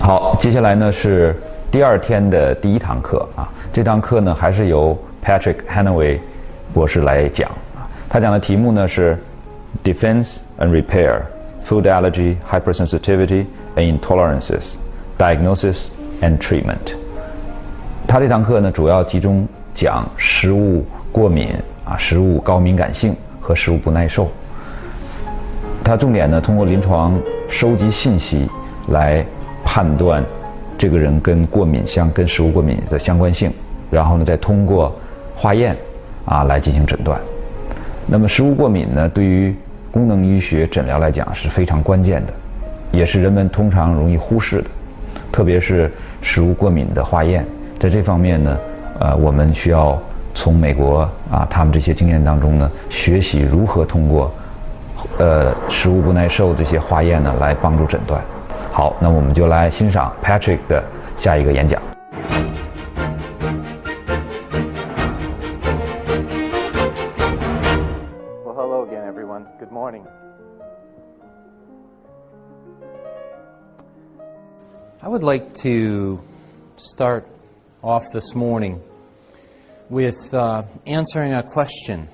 好，接下来呢是第二天的第一堂课啊。这堂课呢还是由 Patrick Hanaway 博士来讲啊。他讲的题目呢是 Defense and Repair, Food Allergy, Hypersensitivity and Intolerances, Diagnosis and Treatment。他这堂课呢主要集中讲食物过敏啊、食物高敏感性和食物不耐受。他重点呢通过临床收集信息来判断这个人跟食物过敏的相关性，然后呢再通过化验啊来进行诊断。那么食物过敏呢对于功能医学诊疗来讲是非常关键的，也是人们通常容易忽视的，特别是食物过敏的化验。在这方面呢我们需要从美国啊他们这些经验当中呢学习如何通过食物不耐受这些化验呢来帮助诊断。好，那我们就来欣赏 Patrick 的下一个演讲。Well, hello again, everyone. Good morning. I would like to start off this morning with answering a question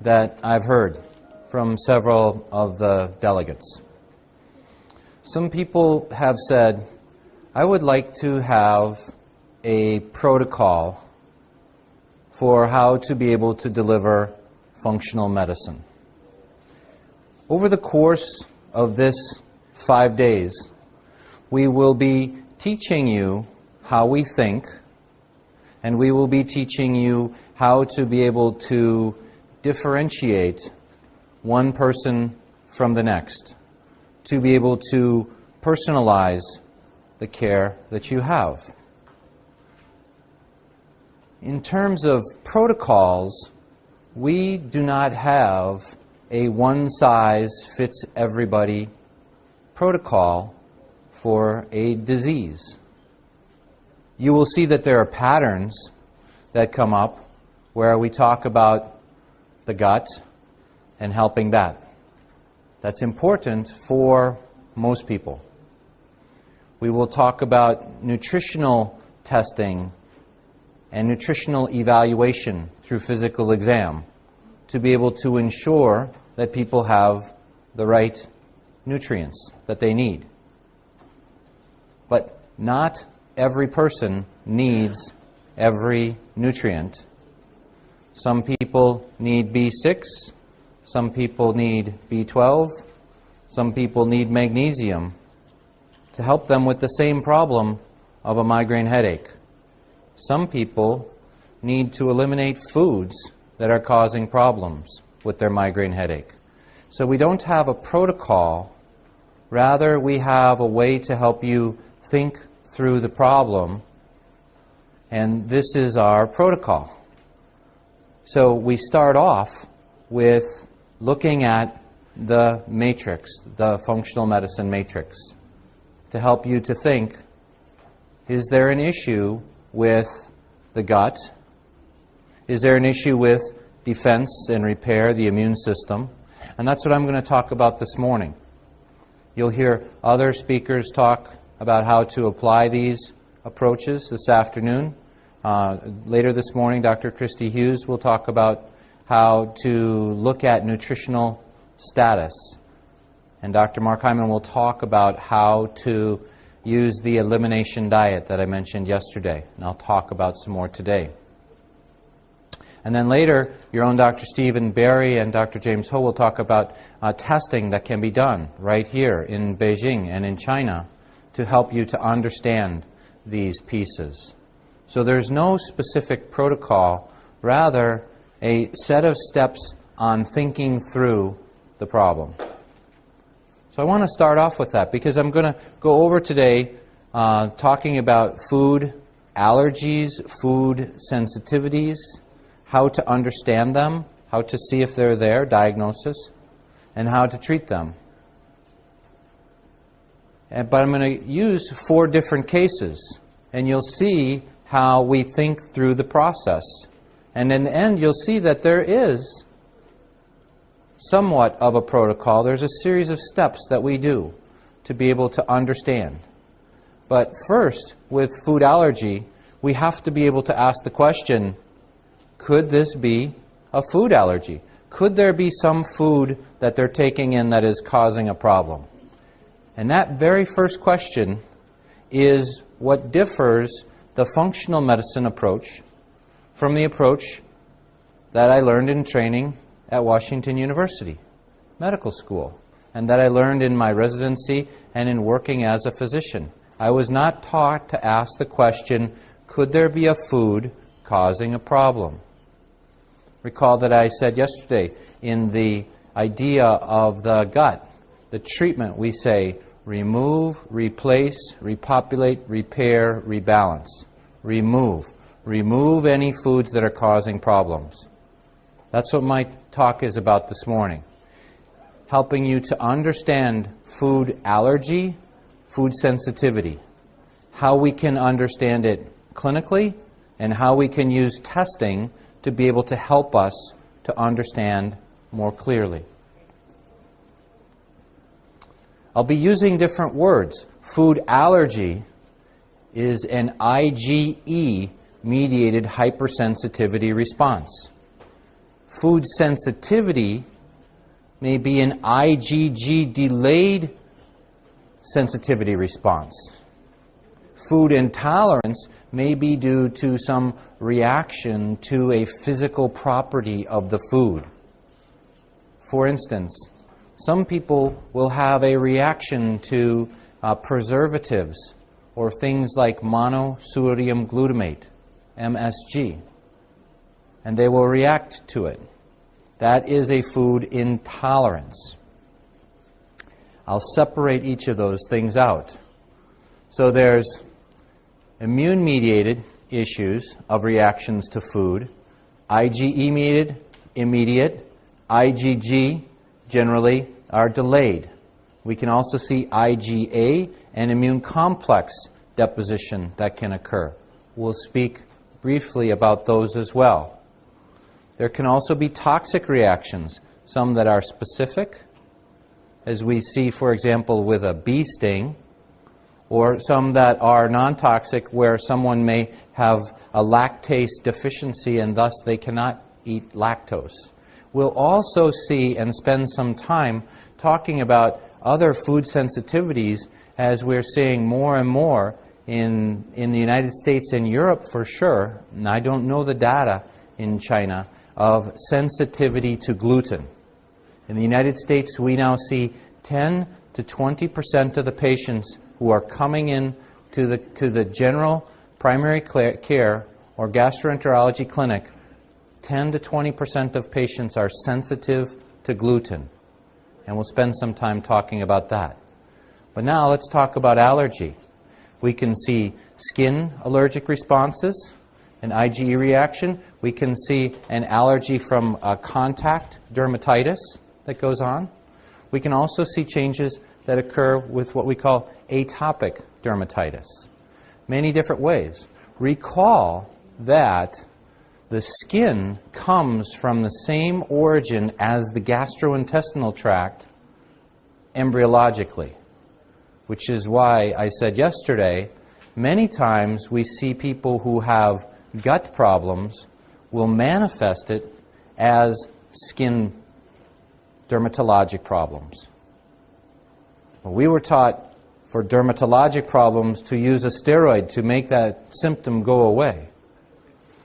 that I've heard from several of the delegates. Some people have said, I would like to have a protocol for how to be able to deliver functional medicine. Over the course of this 5 days, we will be teaching you how we think, and we will be teaching you how to be able to differentiate one person from the next, to be able to personalize the care that you have. In terms of protocols, we do not have a one-size-fits-everybody protocol for a disease. You will see that there are patterns that come up where we talk about the gut and helping that. That's important for most people. We will talk about nutritional testing and nutritional evaluation through physical exam to be able to ensure that people have the right nutrients that they need. But not every person needs every nutrient. Some people need B6, some people need B12, some people need magnesium to help them with the same problem of a migraine headache. Some people need to eliminate foods that are causing problems with their migraine headache. So we don't have a protocol, rather we have a way to help you think through the problem, and this is our protocol. So we start off with looking at the matrix, the functional medicine matrix, to help you to think, is there an issue with the gut? Is there an issue with defense and repair, the immune system? And that's what I'm going to talk about this morning. You'll hear other speakers talk about how to apply these approaches this afternoon. Later this morning, Dr. Christy Hughes will talk about how to look at nutritional status. And Dr. Mark Hyman will talk about how to use the elimination diet that I mentioned yesterday. And I'll talk about some more today. And then later, your own Dr. Stephen Barry and Dr. James Ho will talk about testing that can be done right here in Beijing and in China to help you to understand these pieces. So there's no specific protocol, rather a set of steps on thinking through the problem. So I want to start off with that because I'm going to go over today talking about food allergies, food sensitivities, how to understand them, how to see if they're there, diagnosis, and how to treat them. But I'm going to use 4 different cases, and you'll see how we think through the process. And in the end, you'll see that there is somewhat of a protocol. There's a series of steps that we do to be able to understand. But first, with food allergy, we have to be able to ask the question, could this be a food allergy? Could there be some food that they're taking in that is causing a problem? And that very first question is what differs the functional medicine approach from the approach that I learned in training at Washington University Medical School, and that I learned in my residency and in working as a physician. I was not taught to ask the question, could there be a food causing a problem? Recall that I said yesterday in the idea of the gut, the treatment, we say remove, replace, repopulate, repair, rebalance. Remove. Remove any foods that are causing problems. That's what my talk is about this morning. Helping you to understand food allergy, food sensitivity, how we can understand it clinically, and how we can use testing to be able to help us to understand more clearly. I'll be using different words. Food allergy is an IgE-mediated hypersensitivity response. Food sensitivity may be an IgG-delayed sensitivity response. Food intolerance may be due to some reaction to a physical property of the food. For instance, some people will have a reaction to preservatives or things like monosodium glutamate, MSG, and they will react to it. That is a food intolerance. I'll separate each of those things out. So there's immune-mediated issues of reactions to food, IgE-mediated, immediate, IgG generally are delayed. We can also see IgA and immune complex deposition that can occur. We'll speak briefly about those as well. There can also be toxic reactions, some that are specific, as we see, for example, with a bee sting, or some that are non-toxic, where someone may have a lactase deficiency and thus they cannot eat lactose. We'll also see and spend some time talking about other food sensitivities as we're seeing more and more in the United States and Europe for sure, and I don't know the data in China, of sensitivity to gluten. In the United States, we now see 10 to 20% of the patients who are coming in to the general primary care or gastroenterology clinic, 10 to 20% of patients are sensitive to gluten. And we'll spend some time talking about that. But now let's talk about allergy. We can see skin allergic responses, an IgE reaction. We can see an allergy from contact dermatitis that goes on. We can also see changes that occur with what we call atopic dermatitis. Many different ways. Recall that the skin comes from the same origin as the gastrointestinal tract embryologically, which is why I said yesterday, many times we see people who have gut problems will manifest it as skin dermatologic problems. We were taught for dermatologic problems to use a steroid to make that symptom go away.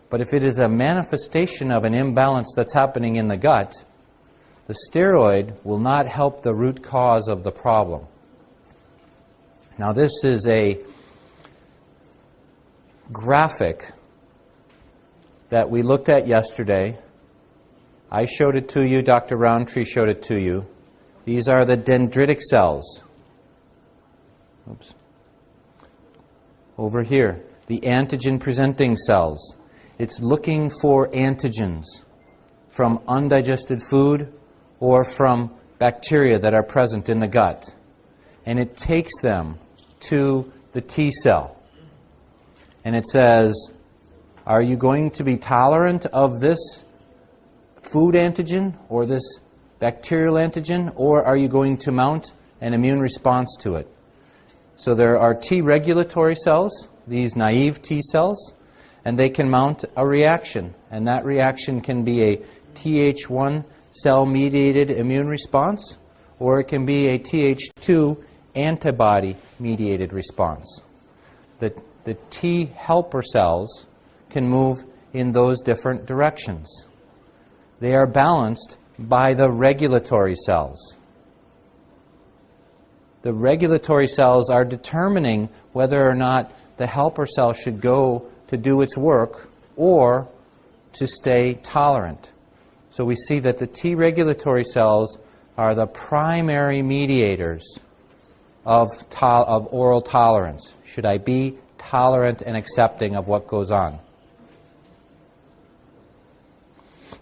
But if it is a manifestation of an imbalance that's happening in the gut, the steroid will not help the root cause of the problem. Now this is a graphic that we looked at yesterday. I showed it to you, Dr. Roundtree showed it to you. These are the dendritic cells. Oops. Over here, the antigen-presenting cells. It's looking for antigens from undigested food or from bacteria that are present in the gut. And it takes them to the T cell. And it says, are you going to be tolerant of this food antigen or this bacterial antigen, or are you going to mount an immune response to it? So there are T regulatory cells, these naive T cells, and they can mount a reaction. And that reaction can be a Th1 cell-mediated immune response, or it can be a Th2 antibody-mediated response. The T helper cells can move in those different directions. They are balanced by the regulatory cells. The regulatory cells are determining whether or not the helper cell should go to do its work or to stay tolerant. So we see that the T regulatory cells are the primary mediators of oral tolerance. Should I be tolerant and accepting of what goes on?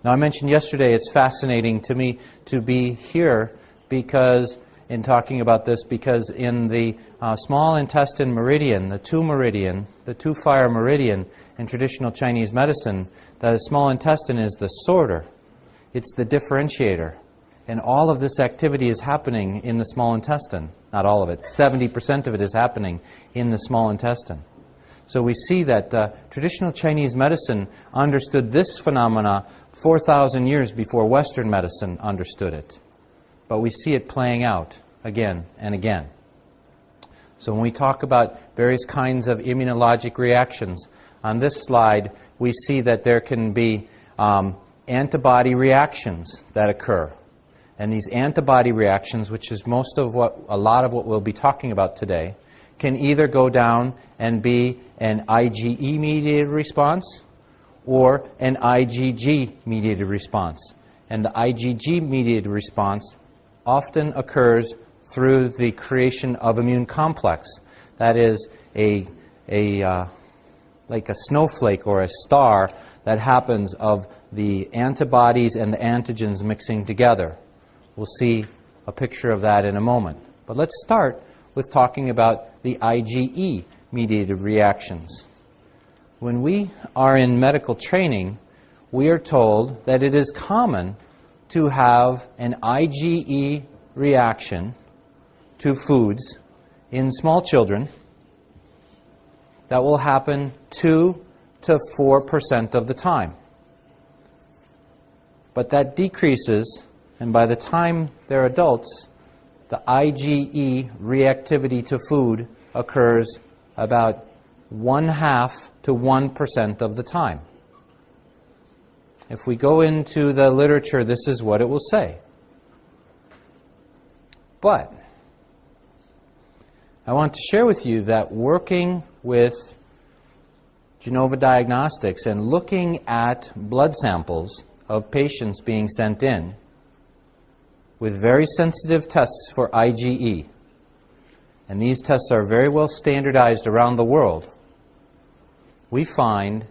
Now, I mentioned yesterday it's fascinating to me to be here because, in talking about this, because in the small intestine meridian, the two-fire meridian in traditional Chinese medicine, the small intestine is the sorter. It's the differentiator. And all of this activity is happening in the small intestine. Not all of it. 70% of it is happening in the small intestine. So we see that traditional Chinese medicine understood this phenomena 4,000 years before Western medicine understood it. But we see it playing out again and again. So when we talk about various kinds of immunologic reactions, on this slide we see that there can be antibody reactions that occur. And these antibody reactions, which is a lot of what we'll be talking about today, can either go down and be an IgE-mediated response or an IgG-mediated response. And the IgG-mediated response often occurs through the creation of immune complex. That is like a snowflake or a star that happens of the antibodies and the antigens mixing together. We'll see a picture of that in a moment. But let's start with talking about the IgE-mediated reactions. When we are in medical training, we are told that it is common to have an IgE reaction to foods in small children that will happen 2 to 4% of the time. But that decreases, and by the time they're adults, the IgE reactivity to food occurs about 0.5 to 1% of the time. If we go into the literature, this is what it will say. But I want to share with you that working with Genova Diagnostics and looking at blood samples of patients being sent in with very sensitive tests for IgE, and these tests are very well standardized around the world, we find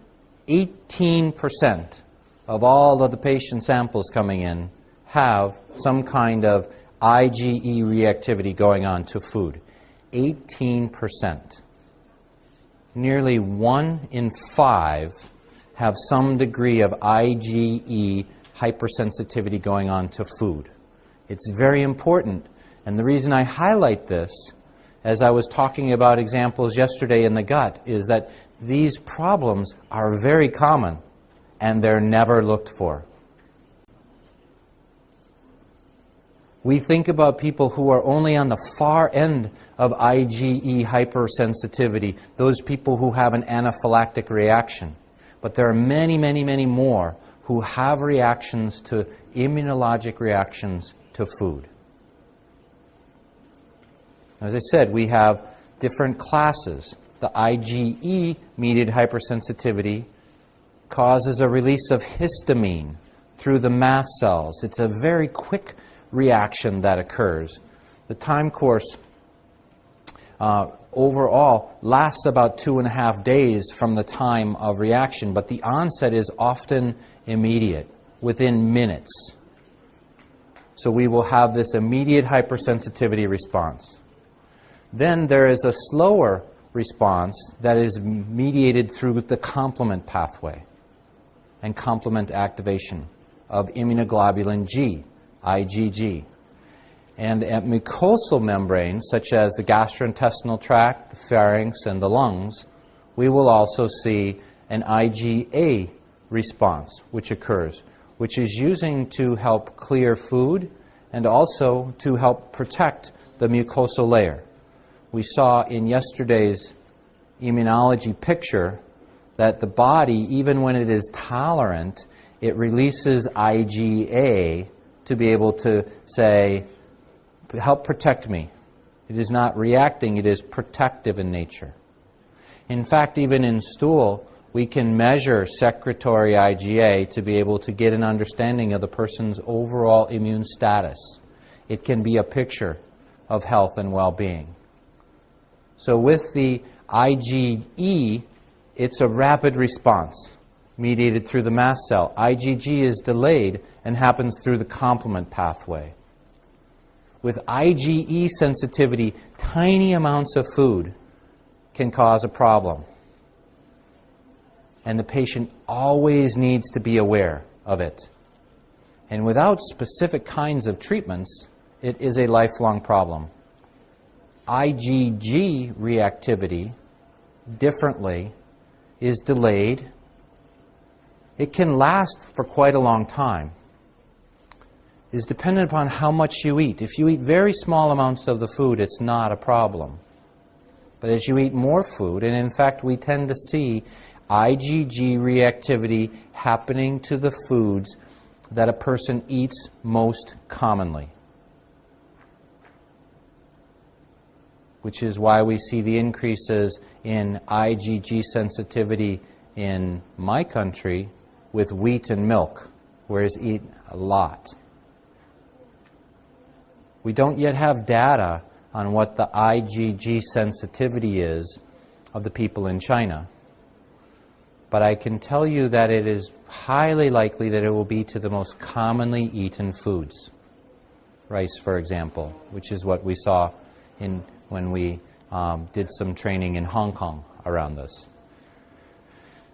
18% of all of the patient samples coming in have some kind of IgE reactivity going on to food. 18%. Nearly 1 in 5 have some degree of IgE hypersensitivity going on to food. It's very important, and the reason I highlight this, as I was talking about examples yesterday in the gut, is that these problems are very common and they're never looked for. We think about people who are only on the far end of IgE hypersensitivity, those people who have an anaphylactic reaction. But there are many, many, many more who have reactions to immunologic reactions to food. As I said, we have different classes. The IgE-mediated hypersensitivity causes a release of histamine through the mast cells. It's a very quick reaction that occurs. The time course overall lasts about 2.5 days from the time of reaction, but the onset is often immediate, within minutes. So we will have this immediate hypersensitivity response. Then there is a slower response that is mediated through the complement pathway and complement activation of immunoglobulin G, IgG. And at mucosal membranes, such as the gastrointestinal tract, the pharynx, and the lungs, we will also see an IgA response which occurs, which is using to help clear food and also to help protect the mucosal layer. We saw in yesterday's immunology picture that the body, even when it is tolerant, it releases IgA to be able to say, help protect me. It is not reacting, it is protective in nature. In fact, even in stool, we can measure secretory IgA to be able to get an understanding of the person's overall immune status. It can be a picture of health and well-being. So with the IgE, it's a rapid response mediated through the mast cell. IgG is delayed and happens through the complement pathway. With IgE sensitivity, tiny amounts of food can cause a problem. And the patient always needs to be aware of it. And without specific kinds of treatments, it is a lifelong problem. IgG reactivity, differently, is delayed. It can last for quite a long time. It is dependent upon how much you eat. If you eat very small amounts of the food, it's not a problem. But as you eat more food, and in fact we tend to see IgG reactivity happening to the foods that a person eats most commonly, which is why we see the increases in IgG sensitivity in my country with wheat and milk, whereas eat a lot. We don't yet have data on what the IgG sensitivity is of the people in China. But I can tell you that it is highly likely that it will be to the most commonly eaten foods. Rice, for example, which is what we saw when we did some training in Hong Kong around this.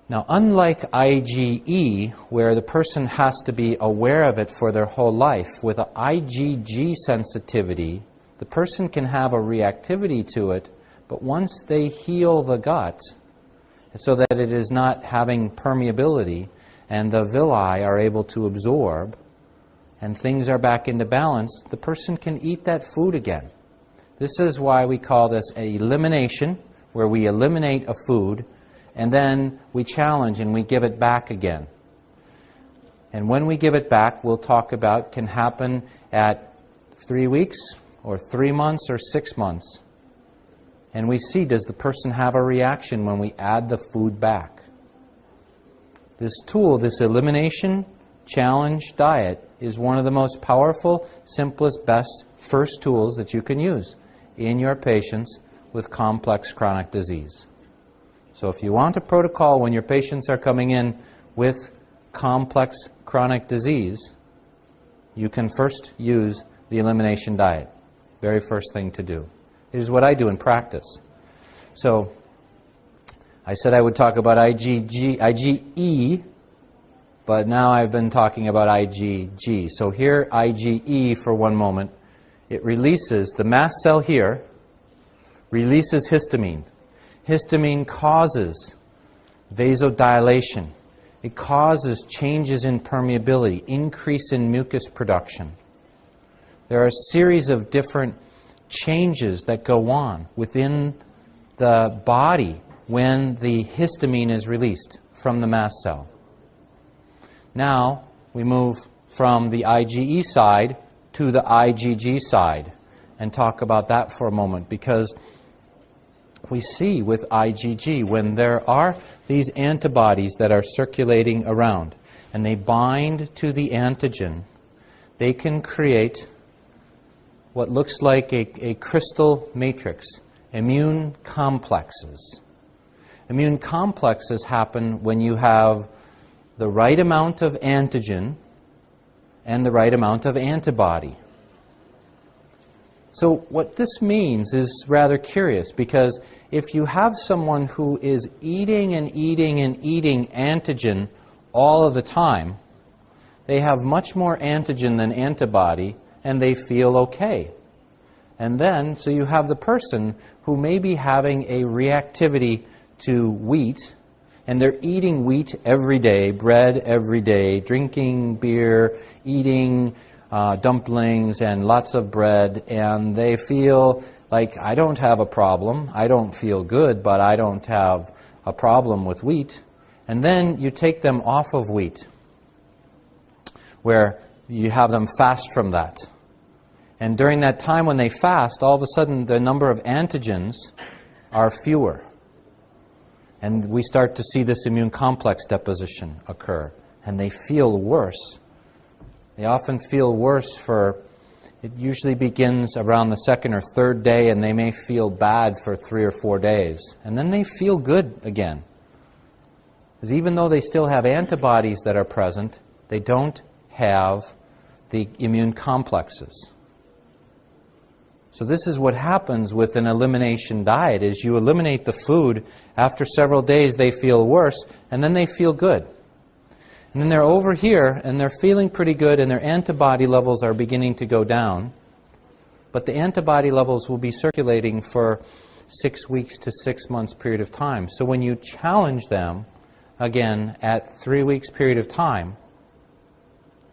Now, unlike IgE, where the person has to be aware of it for their whole life, with an IgG sensitivity, the person can have a reactivity to it, but once they heal the gut, so that it is not having permeability, and the villi are able to absorb, and things are back into balance, the person can eat that food again. This is why we call this an elimination, where we eliminate a food, and then we challenge and we give it back again. And when we give it back, we'll talk about can happen at 3 weeks, or 3 months, or 6 months. And we see, does the person have a reaction when we add the food back? This tool, this elimination challenge diet, is one of the most powerful, simplest, best first tools that you can use in your patients with complex chronic disease. So if you want a protocol when your patients are coming in with complex chronic disease, you can first use the elimination diet. Very first thing to do. It is what I do in practice. So I said I would talk about IgE, but now I've been talking about IgG. So here, IgE for one moment. It releases, the mast cell here releases histamine. Histamine causes vasodilation. It causes changes in permeability, increase in mucus production. There are a series of different changes that go on within the body when the histamine is released from the mast cell. Now we move from the IgE side to the IgG side and talk about that for a moment, because we see with IgG, when there are these antibodies that are circulating around and they bind to the antigen, they can create what looks like a crystal matrix, immune complexes. Immune complexes happen when you have the right amount of antigen and the right amount of antibody. So what this means is rather curious, because if you have someone who is eating and eating and eating antigen all of the time, they have much more antigen than antibody, and they feel okay. And then, so you have the person who may be having a reactivity to wheat, and they're eating wheat every day, bread every day, drinking beer, eating dumplings and lots of bread, and they feel like, I don't have a problem, I don't feel good, but I don't have a problem with wheat. And then you take them off of wheat, where you have them fast from that. And during that time when they fast, all of a sudden the number of antigens are fewer. And we start to see this immune complex deposition occur. And they feel worse. They often feel worse it usually begins around the second or third day, and they may feel bad for 3 or 4 days. And then they feel good again. Because even though they still have antibodies that are present, they don't have the immune complexes. So this is what happens with an elimination diet, is you eliminate the food, after several days they feel worse, and then they feel good. And then they're over here, and they're feeling pretty good, and their antibody levels are beginning to go down. But the antibody levels will be circulating for 6 weeks to 6 months period of time. So when you challenge them, again, at 3 weeks period of time,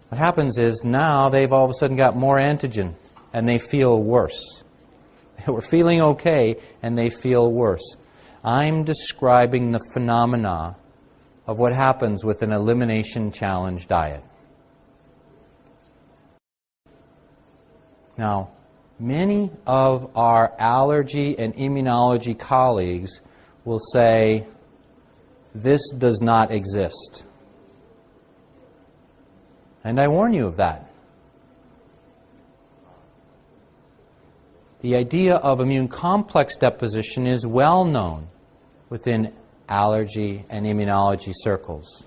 what happens is now they've all of a sudden got more antigen, and they feel worse. They were feeling okay, and they feel worse. I'm describing the phenomena of what happens with an elimination challenge diet. Now, many of our allergy and immunology colleagues will say, this does not exist. And I warn you of that. The idea of immune complex deposition is well known within allergy and immunology circles.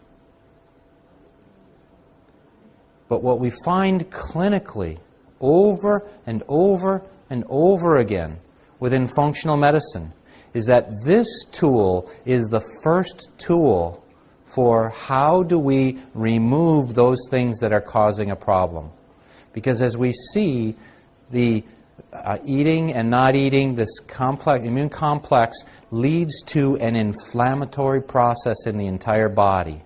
But what we find clinically over and over and over again within functional medicine is that this tool is the first tool for how do we remove those things that are causing a problem. Because as we see, the eating and not eating, this complex, immune complex, leads to an inflammatory process in the entire body.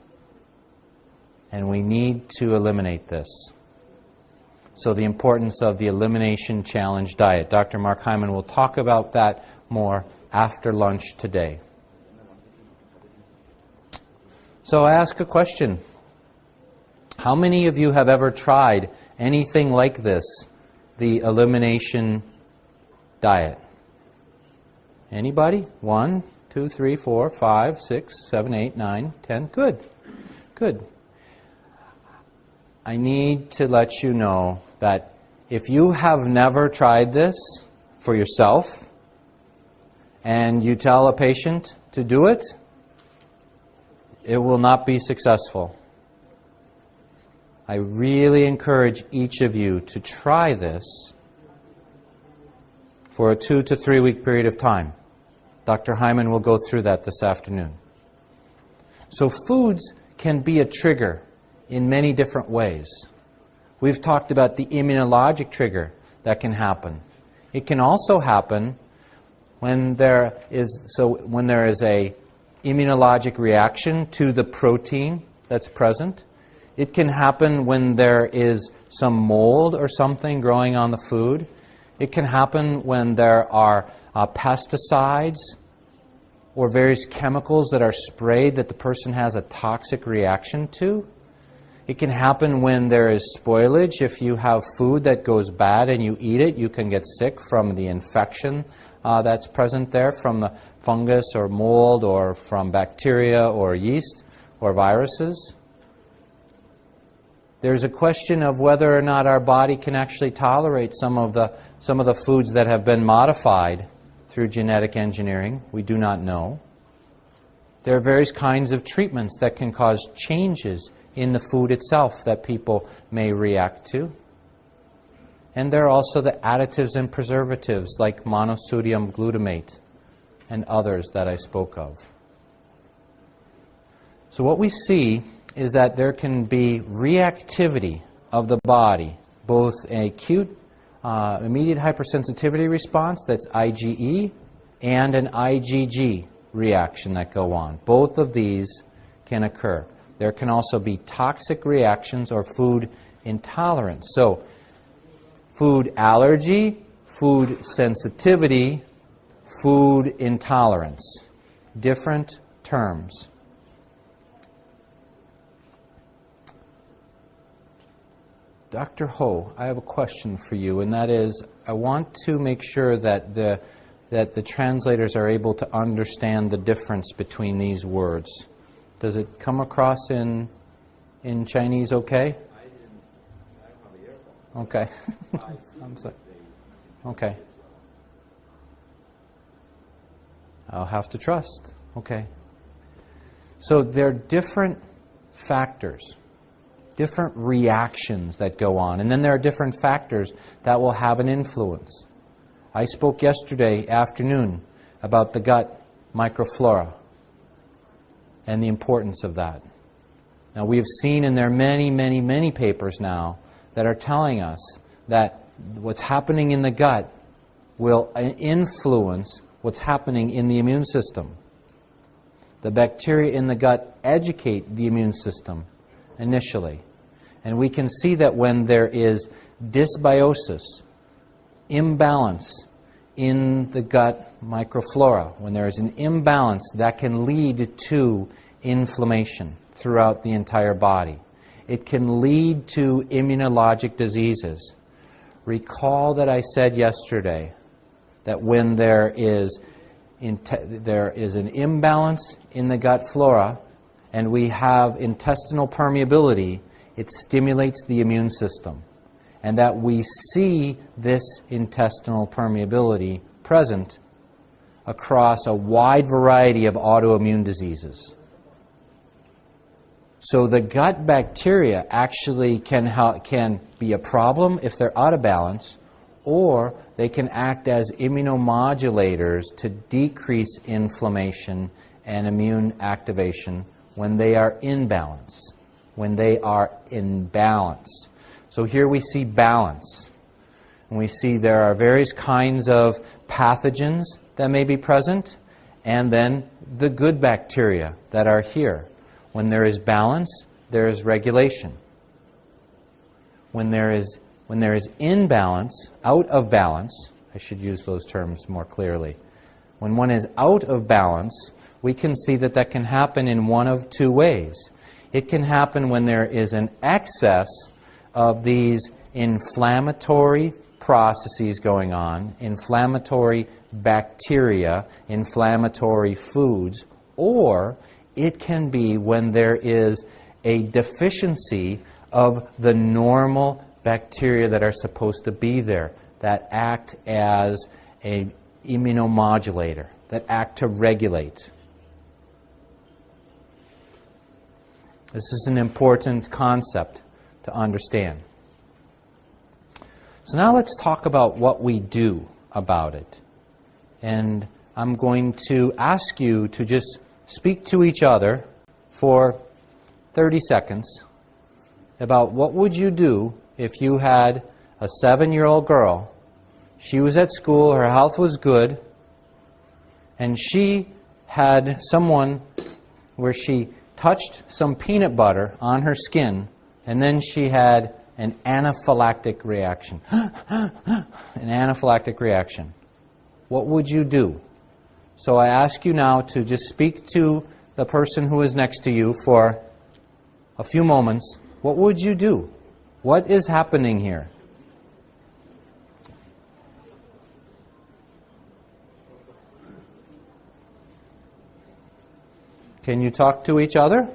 And we need to eliminate this. So the importance of the elimination challenge diet. Dr. Mark Hyman will talk about that more after lunch today. So I ask a question. How many of you have ever tried anything like this, the elimination diet? Anybody? 1, 2, 3, 4, 5, 6, 7, 8, 9, 10. Good. Good. I need to let you know that if you have never tried this for yourself and you tell a patient to do it, it will not be successful. I really encourage each of you to try this for a 2 to 3 week period of time. Dr. Hyman will go through that this afternoon. So foods can be a trigger in many different ways. We've talked about the immunologic trigger that can happen. It can also happen when there is a immunologic reaction to the protein that's present. It can happen when there is some mold or something growing on the food. It can happen when there are pesticides or various chemicals that are sprayed that the person has a toxic reaction to. It can happen when there is spoilage. If you have food that goes bad and you eat it, you can get sick from the infection that's present there, from the fungus or mold or from bacteria or yeast or viruses. There's a question of whether or not our body can actually tolerate some of the foods that have been modified through genetic engineering. We do not know. There are various kinds of treatments that can cause changes in the food itself that people may react to. And there are also the additives and preservatives like monosodium glutamate and others that I spoke of. So what we see is that there can be reactivity of the body, both an acute immediate hypersensitivity response, that's IgE, and an IgG reaction that go on. Both of these can occur. There can also be toxic reactions or food intolerance. So, food allergy, food sensitivity, food intolerance. Different terms. Dr. Ho, I have a question for you, and that is, I want to make sure that the translators are able to understand the difference between these words. Does it come across in Chinese okay? Okay. I'm sorry. Okay. I'll have to trust. Okay. So there are different factors, different reactions that go on, and then there are different factors that will have an influence. I spoke yesterday afternoon about the gut microflora and the importance of that. Now, we have seen, and there are many papers now that are telling us that what's happening in the gut will influence what's happening in the immune system. The bacteria in the gut educate the immune system initially. And we can see that when there is dysbiosis, imbalance in the gut microflora, when there is an imbalance, that can lead to inflammation throughout the entire body. It can lead to immunologic diseases. Recall that I said yesterday that when there is an imbalance in the gut flora and we have intestinal permeability, it stimulates the immune system. And that we see this intestinal permeability present across a wide variety of autoimmune diseases. So the gut bacteria actually can be a problem if they're out of balance, or they can act as immunomodulators to decrease inflammation and immune activation when they are in balance. When they are in balance. So here we see balance. And we see there are various kinds of pathogens that may be present, and then the good bacteria that are here. When there is balance, there is regulation. When there is imbalance, out of balance, I should use those terms more clearly. When one is out of balance, we can see that can happen in one of two ways. It can happen when there is an excess of these inflammatory processes going on, inflammatory bacteria, inflammatory foods, or it can be when there is a deficiency of the normal bacteria that are supposed to be there, that act as an immunomodulator, that act to regulate. This is an important concept to understand. So now let's talk about what we do about it. And I'm going to ask you to just speak to each other for 30 seconds about what would you do if you had a 7-year-old girl. She was at school, her health was good, and she had someone where she touched some peanut butter on her skin, and then she had an anaphylactic reaction. An anaphylactic reaction. What would you do? So I ask you now to just speak to the person who is next to you for a few moments. What would you do? What is happening here? Can you talk to each other?